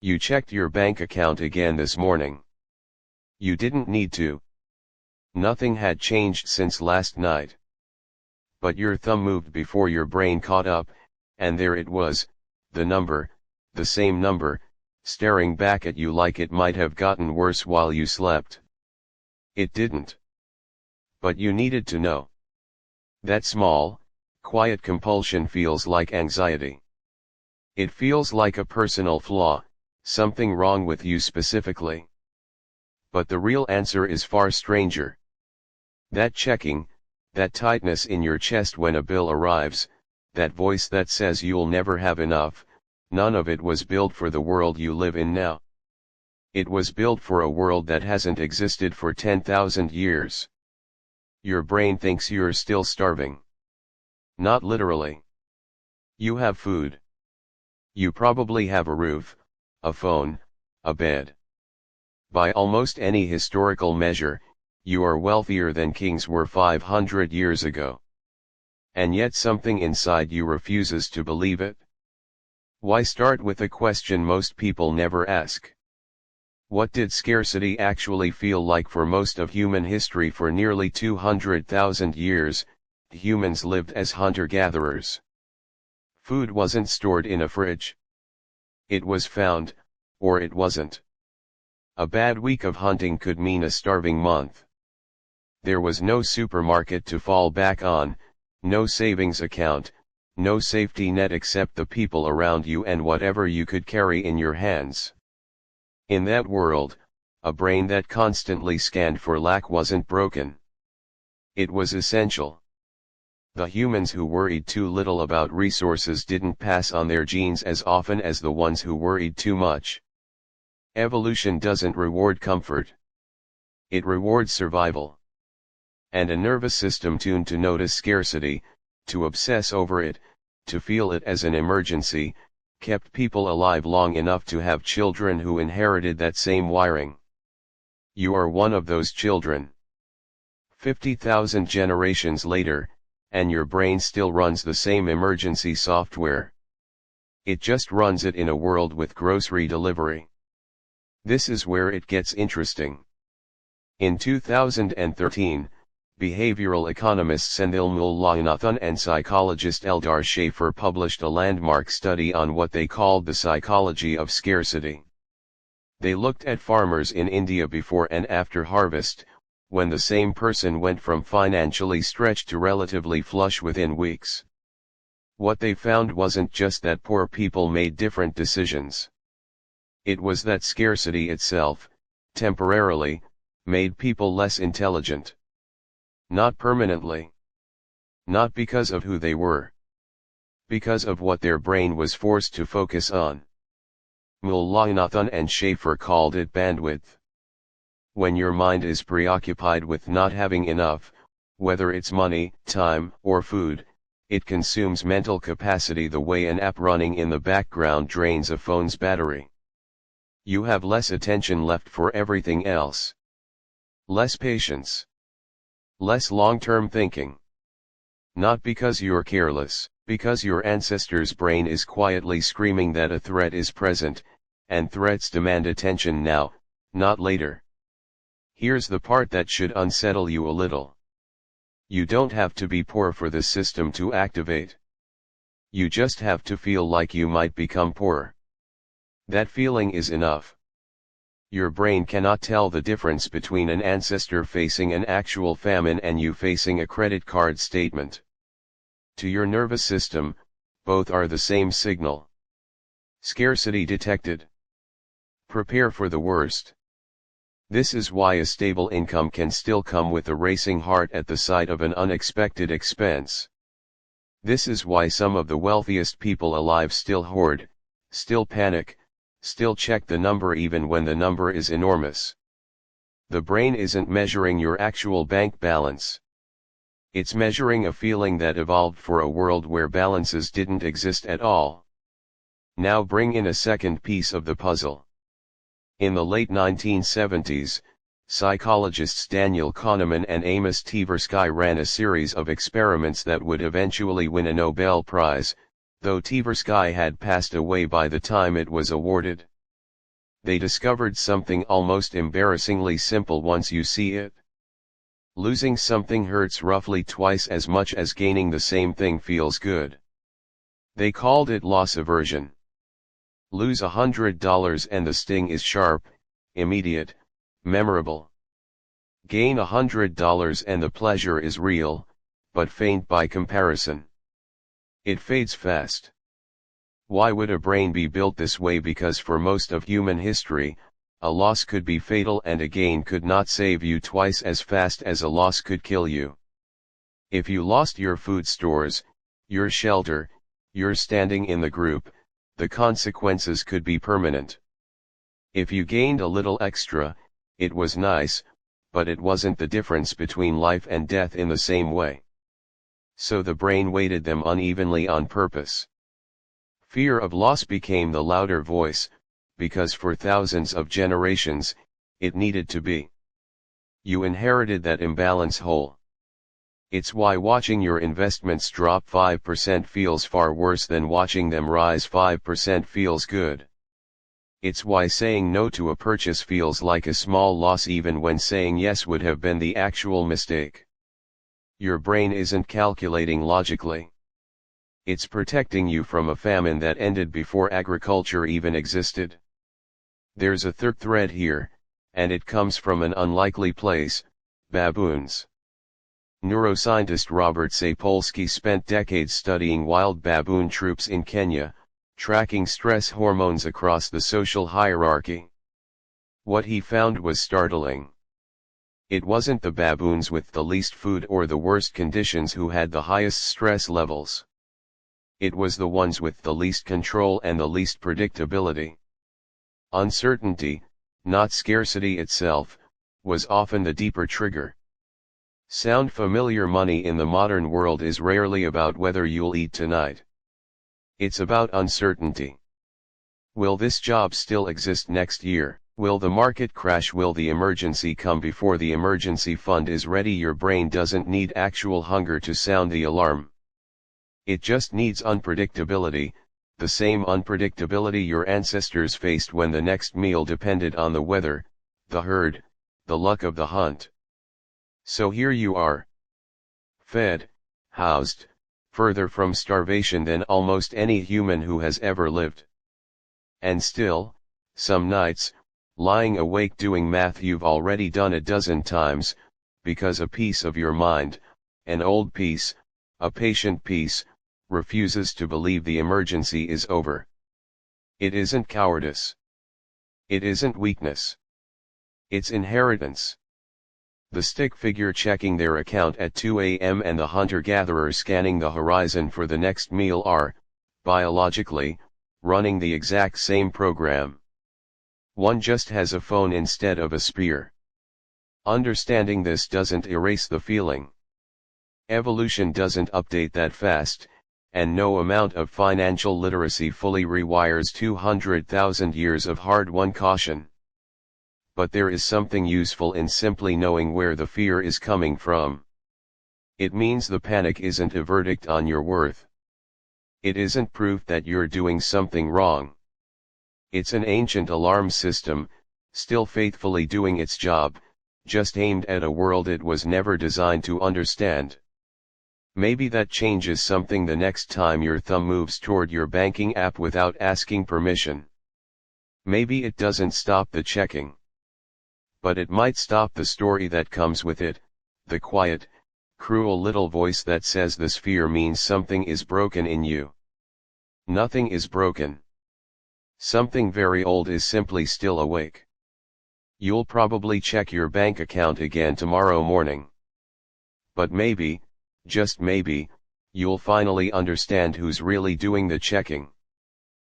You checked your bank account again this morning. You didn't need to. Nothing had changed since last night. But your thumb moved before your brain caught up, and there it was, the number, the same number, staring back at you like it might have gotten worse while you slept. It didn't. But you needed to know. That small, quiet compulsion feels like anxiety. It feels like a personal flaw, something wrong with you specifically. But the real answer is far stranger. That checking, that tightness in your chest when a bill arrives, that voice that says you'll never have enough, none of it was built for the world you live in now. It was built for a world that hasn't existed for 10,000 years. Your brain thinks you're still starving. Not literally. You have food. You probably have a roof, a phone, a bed. By almost any historical measure, you are wealthier than kings were 500 years ago. And yet something inside you refuses to believe it. Why start with a question most people never ask? What did scarcity actually feel like for most of human history? For nearly 200,000 years, humans lived as hunter-gatherers. Food wasn't stored in a fridge. It was found, or it wasn't. A bad week of hunting could mean a starving month. There was no supermarket to fall back on, no savings account, no safety net except the people around you and whatever you could carry in your hands. In that world, a brain that constantly scanned for lack wasn't broken. It was essential. The humans who worried too little about resources didn't pass on their genes as often as the ones who worried too much. Evolution doesn't reward comfort. It rewards survival. And a nervous system tuned to notice scarcity, to obsess over it, to feel it as an emergency, kept people alive long enough to have children who inherited that same wiring. You are one of those children. 50,000 generations later, and your brain still runs the same emergency software. It just runs it in a world with grocery delivery. This is where it gets interesting. In 2013, behavioral economist Senthil Mullainathan and psychologist Eldar Shaffer published a landmark study on what they called the psychology of scarcity. They looked at farmers in India before and after harvest, when the same person went from financially stretched to relatively flush within weeks. What they found wasn't just that poor people made different decisions. It was that scarcity itself, temporarily, made people less intelligent. Not permanently. Not because of who they were. Because of what their brain was forced to focus on. Mullainathan and Shaffer called it bandwidth. When your mind is preoccupied with not having enough, whether it's money, time, or food, it consumes mental capacity the way an app running in the background drains a phone's battery. You have less attention left for everything else. Less patience. Less long-term thinking. Not because you're careless, because your ancestor's brain is quietly screaming that a threat is present, and threats demand attention now, not later. Here's the part that should unsettle you a little. You don't have to be poor for the system to activate. You just have to feel like you might become poor. That feeling is enough. Your brain cannot tell the difference between an ancestor facing an actual famine and you facing a credit card statement. To your nervous system, both are the same signal. Scarcity detected. Prepare for the worst. This is why a stable income can still come with a racing heart at the sight of an unexpected expense. This is why some of the wealthiest people alive still hoard, still panic, still check the number even when the number is enormous. The brain isn't measuring your actual bank balance. It's measuring a feeling that evolved for a world where balances didn't exist at all. Now bring in a second piece of the puzzle. In the late 1970s, psychologists Daniel Kahneman and Amos Tversky ran a series of experiments that would eventually win a Nobel Prize, though Tversky had passed away by the time it was awarded. They discovered something almost embarrassingly simple once you see it. Losing something hurts roughly twice as much as gaining the same thing feels good. They called it loss aversion. Lose $100 and the sting is sharp, immediate, memorable. Gain $100 and the pleasure is real, but faint by comparison. It fades fast. Why would a brain be built this way? Because for most of human history, a loss could be fatal and a gain could not save you twice as fast as a loss could kill you. If you lost your food stores, your shelter, your standing in the group, the consequences could be permanent. If you gained a little extra, it was nice, but it wasn't the difference between life and death in the same way. So the brain weighted them unevenly on purpose. Fear of loss became the louder voice, because for thousands of generations, it needed to be. You inherited that imbalance whole. It's why watching your investments drop 5% feels far worse than watching them rise 5% feels good. It's why saying no to a purchase feels like a small loss even when saying yes would have been the actual mistake. Your brain isn't calculating logically. It's protecting you from a famine that ended before agriculture even existed. There's a third thread here, and it comes from an unlikely place: baboons. Neuroscientist Robert Sapolsky spent decades studying wild baboon troops in Kenya, tracking stress hormones across the social hierarchy. What he found was startling. It wasn't the baboons with the least food or the worst conditions who had the highest stress levels. It was the ones with the least control and the least predictability. Uncertainty, not scarcity itself, was often the deeper trigger. Sound familiar? Money in the modern world is rarely about whether you'll eat tonight. It's about uncertainty. Will this job still exist next year? Will the market crash? Will the emergency come before the emergency fund is ready? Your brain doesn't need actual hunger to sound the alarm. It just needs unpredictability, the same unpredictability your ancestors faced when the next meal depended on the weather, the herd, the luck of the hunt. So here you are. Fed, housed, further from starvation than almost any human who has ever lived. And still, some nights, lying awake doing math you've already done a dozen times, because a piece of your mind, an old piece, a patient piece, refuses to believe the emergency is over. It isn't cowardice. It isn't weakness. It's inheritance. The stick figure checking their account at 2 a.m. and the hunter-gatherer scanning the horizon for the next meal are, biologically, running the exact same program. One just has a phone instead of a spear. Understanding this doesn't erase the feeling. Evolution doesn't update that fast, and no amount of financial literacy fully rewires 200,000 years of hard-won caution. But there is something useful in simply knowing where the fear is coming from. It means the panic isn't a verdict on your worth. It isn't proof that you're doing something wrong. It's an ancient alarm system, still faithfully doing its job, just aimed at a world it was never designed to understand. Maybe that changes something the next time your thumb moves toward your banking app without asking permission. Maybe it doesn't stop the checking. But it might stop the story that comes with it, the quiet, cruel little voice that says this fear means something is broken in you. Nothing is broken. Something very old is simply still awake. You'll probably check your bank account again tomorrow morning. But maybe, just maybe, you'll finally understand who's really doing the checking.